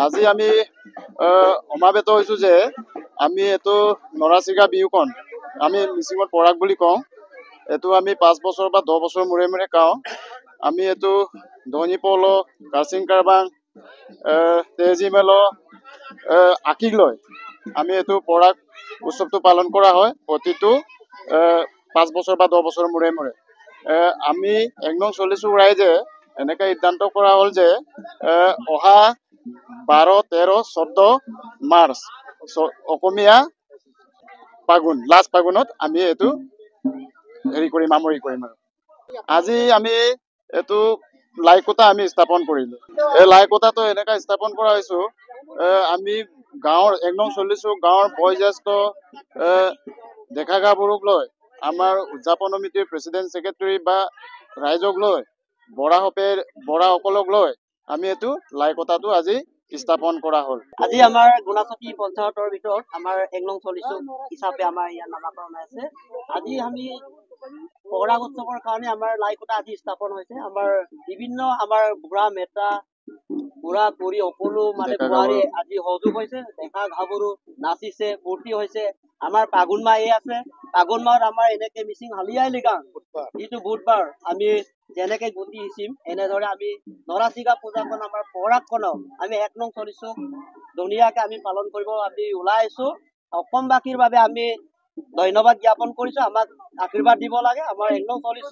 আজি আমি সমাবেত হৈছোঁ যে আমি এইটো নৰাচিগা বিহুখন আমি মিচিঙত পৰাগ বুলি কওঁ। এইটো আমি 5 বছৰ বা 10 বছৰ মূৰে মূৰে খাওঁ। আমি এইটো ধনী পল কাৰ্চিং কাৰবাং তেজী মেল আঁকিক লৈ আমি এইটো পৰাগ উৎসৱটো পালন কৰা হয় প্ৰতিটো 5 বছৰ বা 10 বছৰ মূৰে মূৰে। আমি একদম চলিছোঁ ৰাইজে এনেকৈ সিদ্ধান্ত কৰা হ'ল যে অহা 12, 13, 14 মাৰ্চ অসমীয়া ফাগুন লাষ্ট ফাগুনত আমি এইটো হেৰি কৰিম সামৰি কৰিম। আৰু আজি আমি এইটো লাইকোটা আমি স্থাপন কৰিলোঁ। এই লাইকোটাটো এনেকৈ স্থাপন কৰা হৈছোঁ আমি গাঁৱৰ একদম চলিছোঁ গাঁৱৰ বয়োজ্যেষ্ঠ ডেকা গাভৰুক লৈ আমাৰ উদযাপন সমিতিৰ প্ৰেচিডেণ্ট ছেক্ৰেটাৰী বা ৰাইজক লৈ বৰাসকলক লৈ আমি এইটো লাইকোটাটো আজি স্থাপন কৰা হ'ল। আজি আমাৰ গুণাচতী পঞ্চায়তৰ ভিতৰত আমাৰ 1 নং 40 হিচাপে আমাৰ ইয়াত নামাকৰণ আছে। আজি আমি পৰাগ উৎসৱৰ কাৰণে আমাৰ লাইকোটা আজি স্থাপন হৈছে। আমাৰ বিভিন্ন আমাৰ বুঢ়া মেটা বুঢ়া কৰি সকলো মানে বোৱাৰী আজি সহযোগ হৈছে। ডেকা গাভৰু নাচিছে ফূৰ্তি হৈছে। আমাৰ ফাগুন মাহ আছে। ফাগুন মাহত আমাৰ এনেকে মিচিং হালিয়াই লিগা যিটো বুধবাৰ আমি যেনেকে গুটি সিঁচিম এনেদৰে আমি নৰাচিগা পূজাখন আমাৰ পৰাগখনক আমি 1 নং 40 ধুনীয়াকে আমি পালন কৰিব আমি ওলাই আহিছোঁ। অসমবাসীৰ বাবে আমি ধন্যবাদ জ্ঞাপন কৰিছোঁ। আমাক আশীৰ্বাদ দিব লাগে। আমাৰ 1 নং 40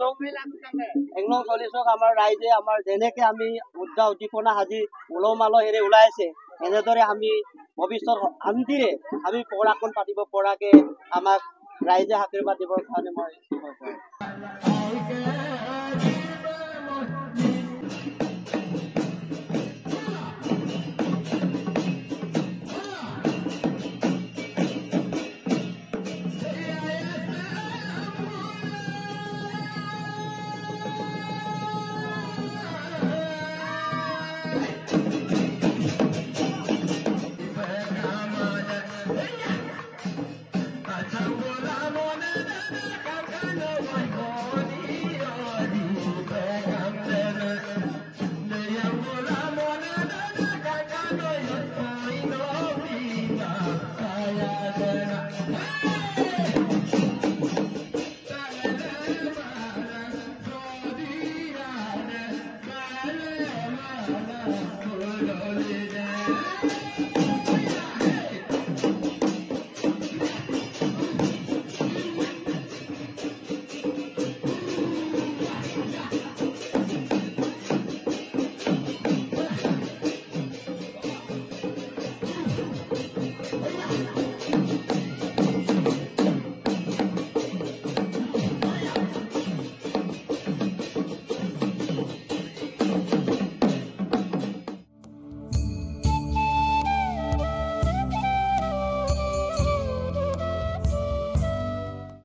আমাৰ ৰাইজে আমাৰ যেনেকে আমি উদ্দীপনা সাজি উলহ মালহেৰে ওলাই আছে এনেদৰে আমি ভৱিষ্যত শান্তিৰে আমি পৰাগখন পাতিব পৰাকে আমাক ৰাইজে আশীৰ্বাদ দিবৰ কাৰণে মই